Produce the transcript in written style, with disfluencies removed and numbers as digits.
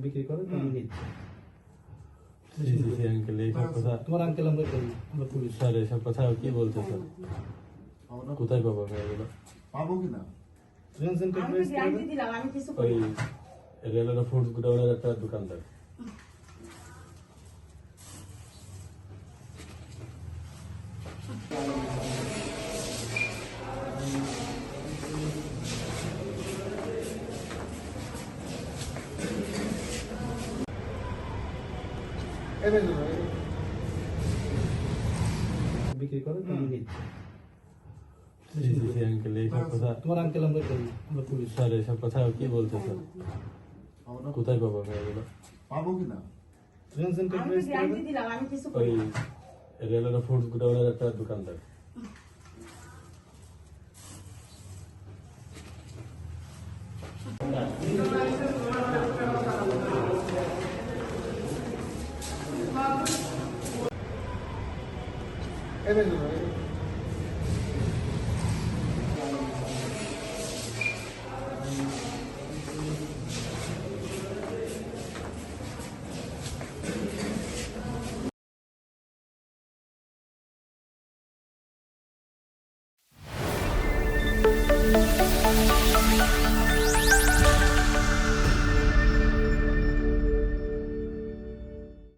বিক্রি করে তুমি নিচ্ছ। আঙ্কেল এইসব কথা তোমার আঙ্কেল আমরা করি, আমরা পুলিশ। স্যার এসব কথা কি বলতে স্যার? কোথায় পাবো এগুলো? পাবো কিনা? রেঞ্জ এন্টারপ্রাইজ ওই রেলের ফুড গুডাউনের একটা দোকানদার। বিক্রি করে তুমি নিচ্ছ। আঙ্কেল এইসব কথা তোমার আঙ্কেল আমরা করি, আমরা পুলিশ। স্যার এসব কথা কি বলতে স্যার? কোথায় পাবো এগুলো? পাবো কিনা? রেঞ্জ এন্টারপ্রাইজ ওই রেলের ফুড গুডাউনের একটা দোকানদার। এনে